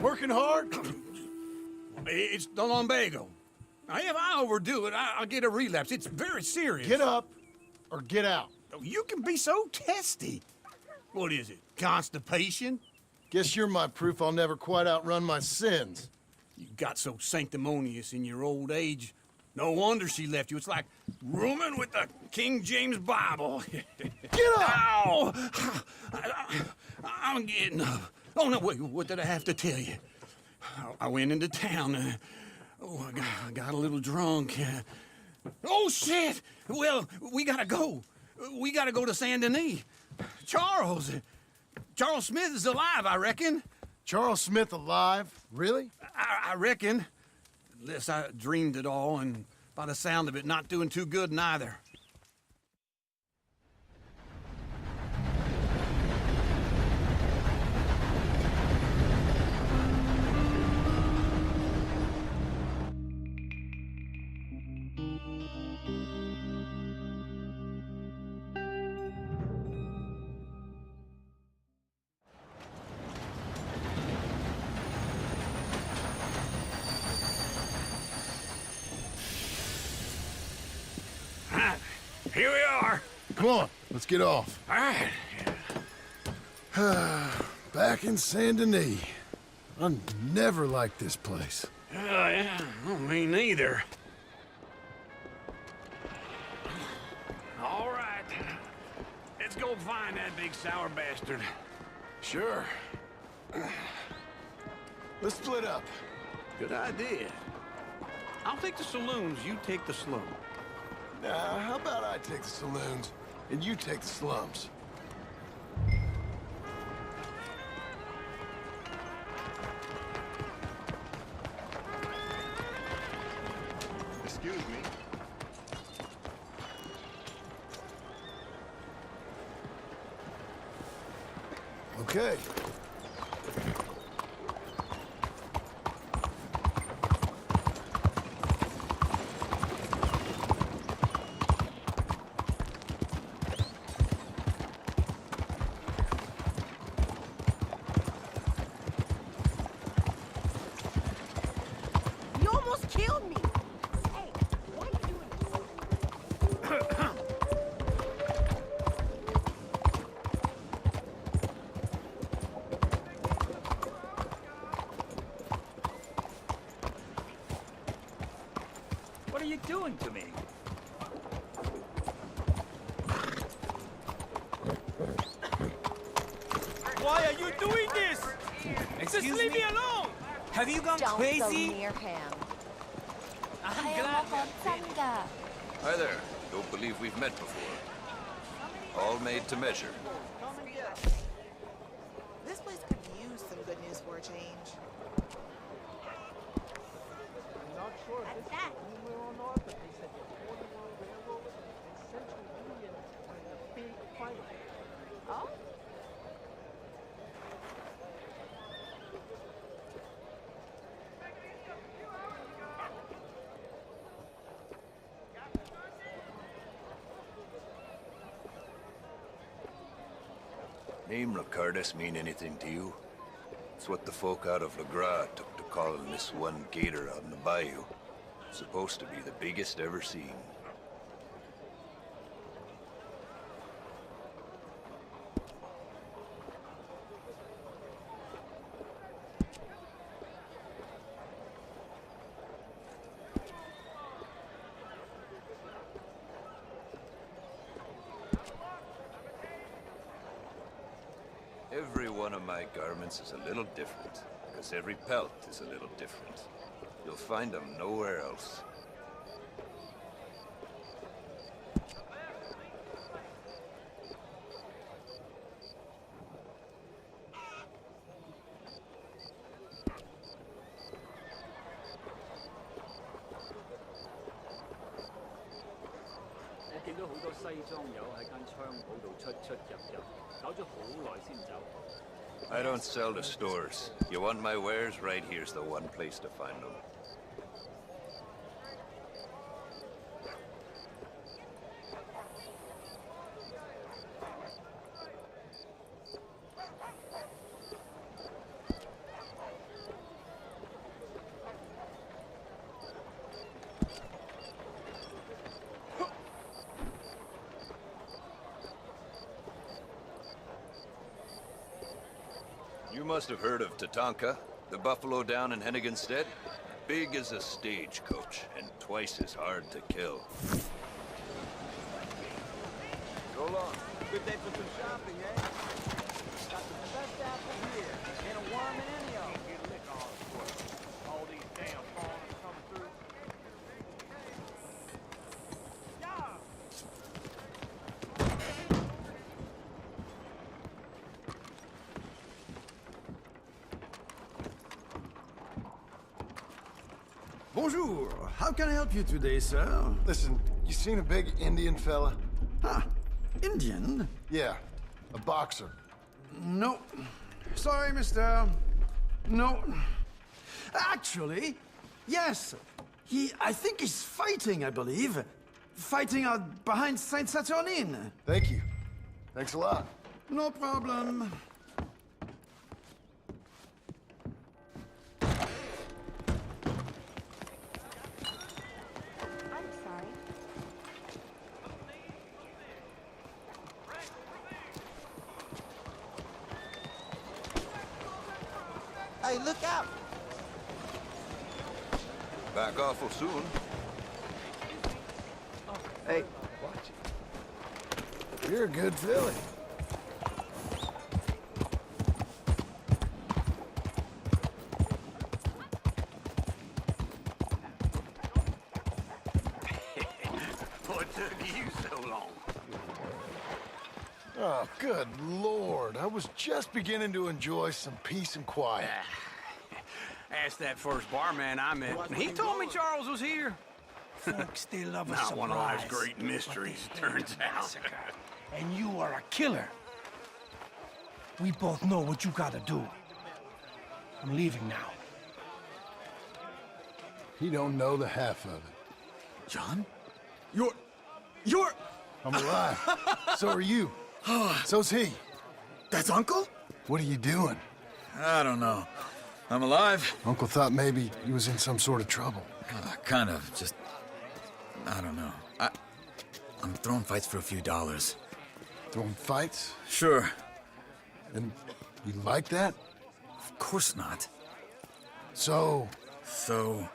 Working hard? It's the lumbago. Now, if I overdo it, I'll get a relapse. It's very serious. Get up or get out. You can be so testy. What is it, constipation? Guess you're my proof I'll never quite outrun my sins. You got so sanctimonious in your old age. No wonder she left you. It's like rooming with the King James Bible. Get up! Ow! I'm getting up. Oh, no, wait, what did I have to tell you? I went into town. I got a little drunk. Oh, shit! Well, we gotta go. We gotta go to Saint Denis. Charles Smith is alive, I reckon. Charles Smith alive? Really? I reckon. Unless I dreamed it all, and by the sound of it, not doing too good neither. Here we are. Come on, let's get off. All right. Back in Saint Denis. I never liked this place. Yeah, well, me neither. All right. Let's go find that big sour bastard. Sure. Let's split up. Good idea. I'll take the saloons, you take the slum. Now, how about I take the saloons, and you take the slums? Excuse me. Okay. You almost killed me! Hey, why are you doing this? What are you doing to me? Why are you doing this? Just leave me alone! Have you gone Don't crazy? go near him. I'm glad. Hi there. Don't believe we've met before. All made to measure. This place could use some good news for a change. That's that. Oh? Name Ricardus mean anything to you? It's what the folk out of LeGras took to calling this one gator out in the bayou. Supposed to be the biggest ever seen. Every one of my garments is a little different, because every pelt is a little different. You'll find them nowhere else. I don't sell to stores. You want my wares? Right here's the one place to find them. You must have heard of Tatanka, the buffalo down in Henniganstead. Big as a stagecoach, and twice as hard to kill. So long. Good day for some shopping, eh? Got the best apple here. Ain't a worm in any of them. You lick all these damn foreigners coming through. Bonjour. How can I help you today, sir? Listen, you seen a big Indian fella? Ah, Indian? Yeah, a boxer. No. Sorry, mister. No. Actually, yes. I think he's fighting, I believe. Fighting out behind Saint Saturnine. Thank you. Thanks a lot. No problem. I'm sorry. Hey, look out! Back awful soon. Hey, watch it. You're a good filly. What took you so long? Oh, good Lord. I was just beginning to enjoy some peace and quiet. Asked that first barman I met, and he told me Charles was here. Folks, they love a Not surprise. one of life's great mysteries, but they hate turns a out. massacre. And you are a killer. We both know what you gotta do. I'm leaving now. He don't know the half of it. John? You're... I'm alive. So are you. So's he. That's Uncle? What are you doing? I don't know. I'm alive. Uncle thought maybe he was in some sort of trouble. Kind of. Just... I don't know. I'm throwing fights for a few dollars. Throwing fights? Sure. And you like that? Of course not. So, So...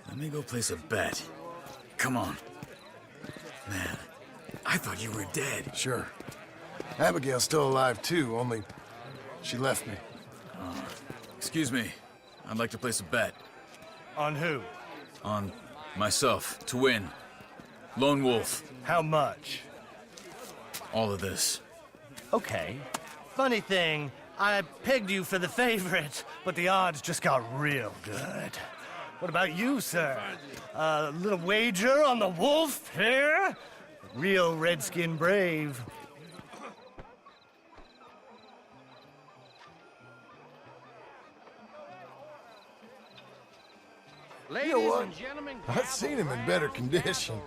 Let me go place a bet. Come on. Man, I thought you were dead. sure. Abigail's still alive too, only she left me. Excuse me. I'd like to place a bet. On who? On myself, to win. Lone Wolf. How much? All of this. Okay. Funny thing, I pegged you for the favorite, but the odds just got real good. What about you, sir? A little wager on the wolf here? Real redskin brave. You know what? I've seen him in better condition.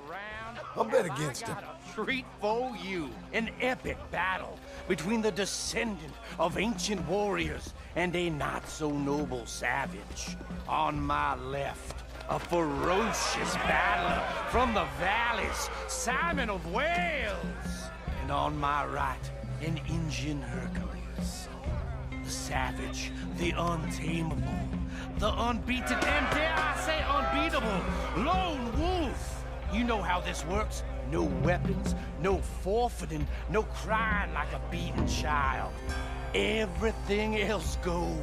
I'll bet against him. Treat for you. An epic battle between the descendant of ancient warriors and a not-so-noble savage. On my left, a ferocious battler from the valleys, Simon of Wales. And on my right, an Indian Hercules. The savage, the untamable, the unbeaten, and dare I say unbeatable, Lone Wolf. You know how this works. No weapons, no forfeiting, no crying like a beaten child. Everything else goes.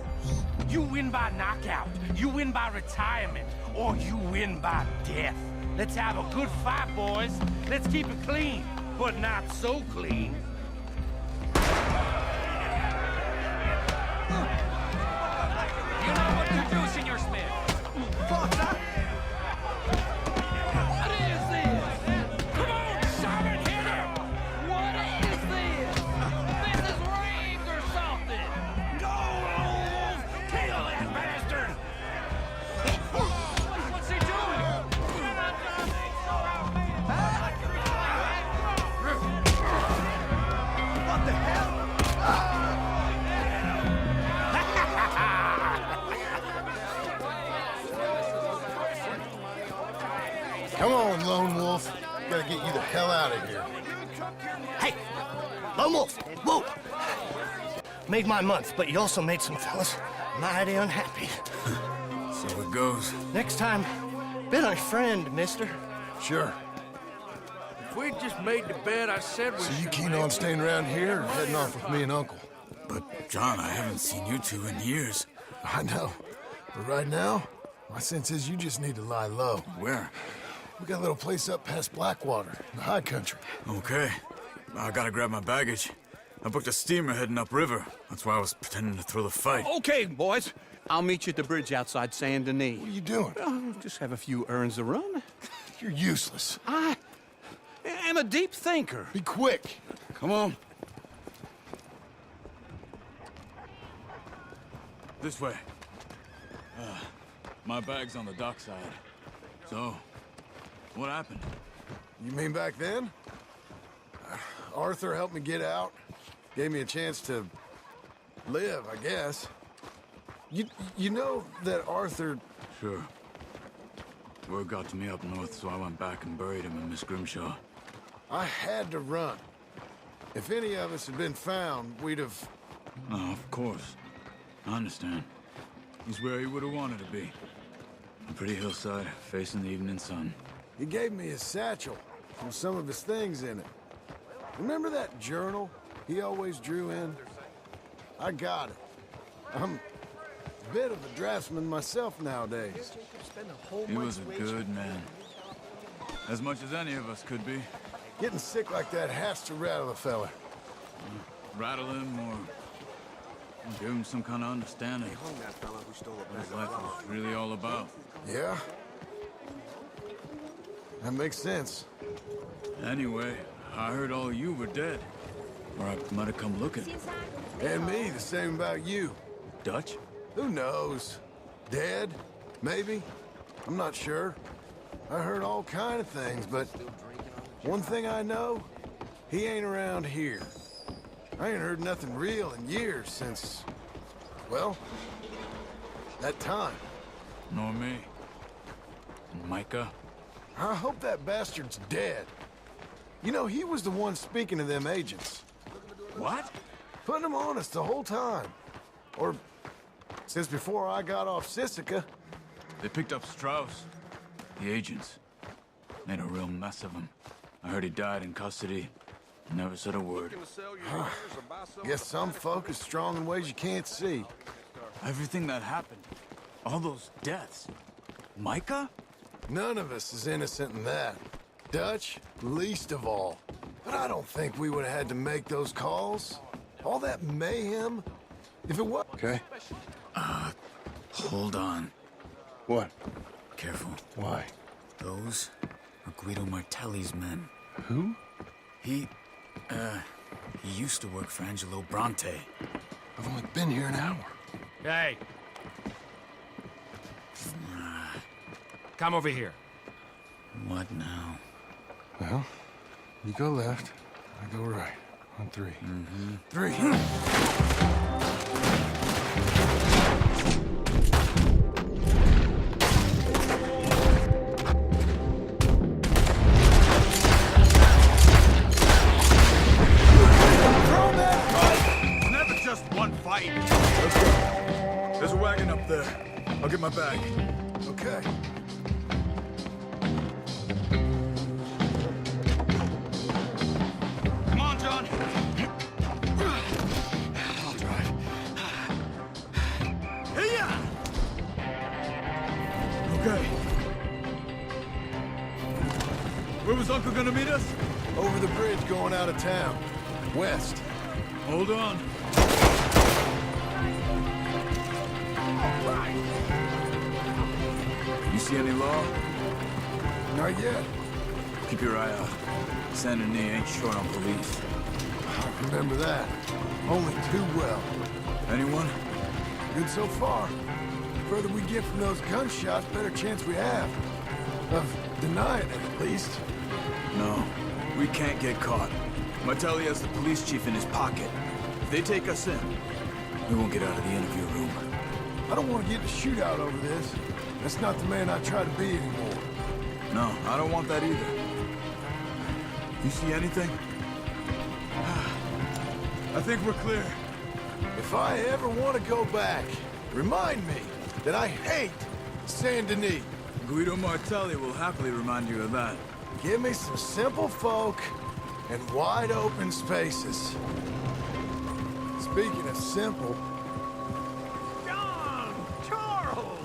You win by knockout, you win by retirement, or you win by death. Let's have a good fight, boys. Let's keep it clean, but not so clean. You know what to do, Senor Smith. What is this? Come on, Simon, hit him! What is this? This is rigged or something! Go, Wolf! Kill that bastard! What's he doing? What the hell? Come on, Lone Wolf. Gotta get you the hell out of here. Hey! Lone Wolf! Whoa! Made my month, but you also made some fellas mighty unhappy. So it goes. Next time, be my friend, mister. Sure. If we just made the bed I said we So you should keen make, on staying around here or heading off with me and Uncle? But, John, I haven't seen you two in years. I know. But right now, my sense is you just need to lie low. Where? We got a little place up past Blackwater, in the high country. Okay. I gotta grab my baggage. I booked a steamer heading upriver. That's why I was pretending to throw the fight. Okay, boys. I'll meet you at the bridge outside Saint Denis. What are you doing? Oh, just have a few errands to run. You're useless. I am a deep thinker. Be quick. Come on. This way. My bag's on the dockside. So, what happened? You mean back then? Arthur helped me get out. Gave me a chance to live, I guess. You know that Arthur... Sure. Word got to me up north, so I went back and buried him in Miss Grimshaw. I had to run. If any of us had been found, we'd have... Oh, of course. I understand. He's where he would have wanted to be. A pretty hillside, facing the evening sun. He gave me his satchel with some of his things in it. Remember that journal he always drew in? I got it. I'm a bit of a draftsman myself nowadays. He was a good man. As much as any of us could be. Getting sick like that has to rattle a fella. Rattle him or give him some kind of understanding what his life was really all about. Yeah? That makes sense. Anyway, I heard all you were dead. Or I might have come looking. And me, the same about you. Dutch? Who knows? Dead? Maybe? I'm not sure. I heard all kind of things, but one thing I know, he ain't around here. I ain't heard nothing real in years since, well, that time. Nor me. And Micah? I hope that bastard's dead. You know, he was the one speaking to them agents. What? Putting them on us the whole time. Or since before I got off Sisika. They picked up Strauss. The agents. Made a real mess of him. I heard he died in custody. Never said a word. Guess some folk is strong in ways you can't see. Everything that happened. All those deaths. Micah? None of us is innocent in that. Dutch, least of all. But I don't think we would have had to make those calls. All that mayhem. If it was... Okay. Hold on. What? Careful. Why? Those are Guido Martelli's men. Who? He used to work for Angelo Bronte. I've only been here an hour. Hey. Come over here. What now? Well, you go left, I go right. On three. Three. Never just one fight. Let's go. There's a wagon up there. I'll get my bag. Okay. Come on, John. I'll drive. Hey-ya! Okay. Where was Uncle gonna meet us? Over the bridge going out of town. West. Hold on. You see any law? Not yet. Keep your eye out. Saint Denis ain't short on police. I remember that. Only too well. Anyone? Good so far. Further we get from those gunshots, better chance we have. Of denying it, at least. No. We can't get caught. Martelli has the police chief in his pocket. If they take us in, we won't get out of the interview room. I don't want to get in a shootout over this. That's not the man I try to be anymore. No, I don't want that either. You see anything? I think we're clear. If I ever want to go back, remind me that I hate Saint Denis. Guido Martelli will happily remind you of that. Give me some simple folk and wide open spaces. Speaking of simple, John! Charles!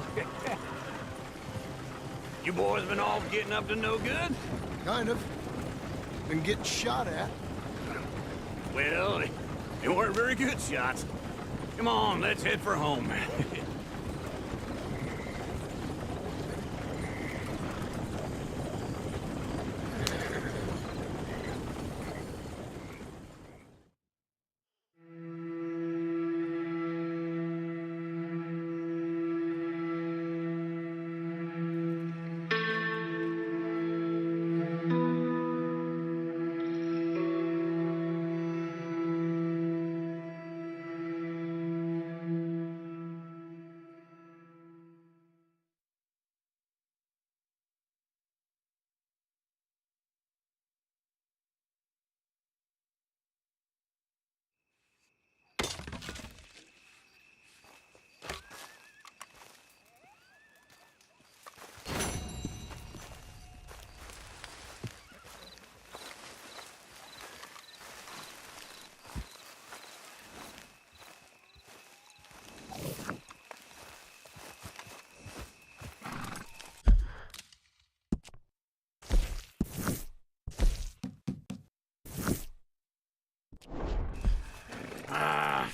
You boys been off getting up to no good? kind of. Been getting shot at. Well, they weren't very good shots. Come on, let's head for home.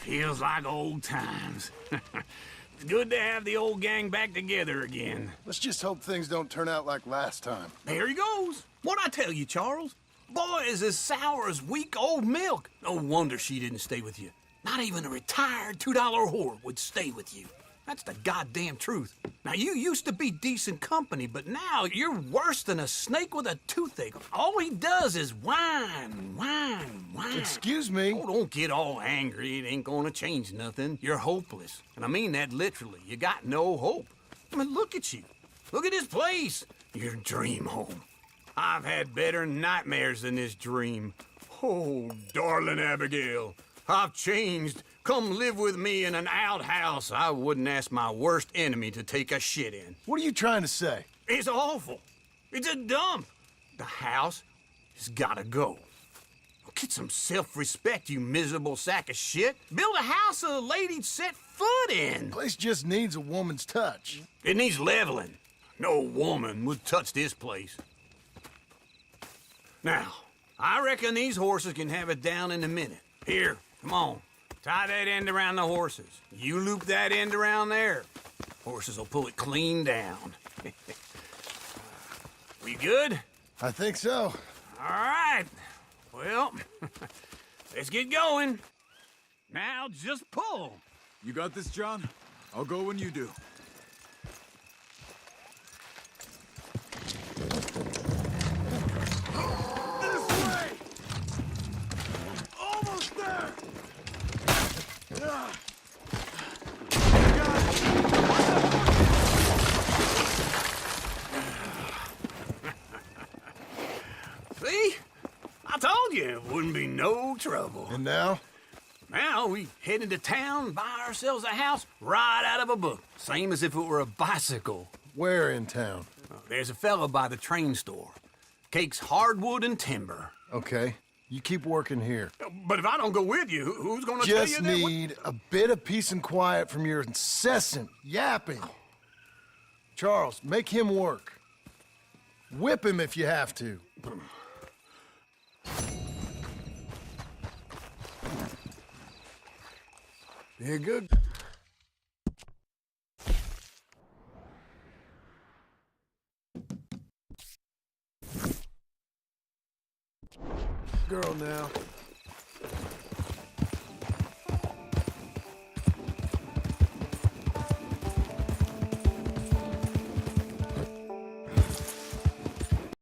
Feels like old times. It's good to have the old gang back together again. Let's just hope things don't turn out like last time. There he goes. What'd I tell you, Charles? Boy is as sour as weak old milk. No wonder she didn't stay with you. Not even a retired $2 whore would stay with you. That's the goddamn truth. Now, you used to be decent company, but now you're worse than a snake with a toothache. All he does is whine, whine, whine. Excuse me? Oh, don't get all angry. It ain't gonna change nothing. You're hopeless. And I mean that literally. You got no hope. I mean, look at you. Look at this place. Your dream home. I've had better nightmares than this dream. Oh, darling Abigail, I've changed. Come live with me in an outhouse I wouldn't ask my worst enemy to take a shit in. What are you trying to say? It's awful. It's a dump. The house has gotta go. Get some self-respect, you miserable sack of shit. Build a house a lady'd set foot in. Place just needs a woman's touch. It needs leveling. No woman would touch this place. Now, I reckon these horses can have it down in a minute. Here, come on. Tie that end around the horses. You loop that end around there. Horses will pull it clean down. We good? I think so. All right. Well, let's get going. Now just pull. You got this, John? I'll go when you do. This way! Almost there! See? I told you it wouldn't be no trouble. And now? Now we head into town, buy ourselves a house right out of a book. Same as if it were a bicycle. Where in town? There's a fella by the train store. Cakes hardwood and timber. Okay. You keep working here. But if I don't go with you, who's gonna tell you Just that? need a bit of peace and quiet from your incessant yapping. Charles, make him work. Whip him if you have to. Be a good girl now.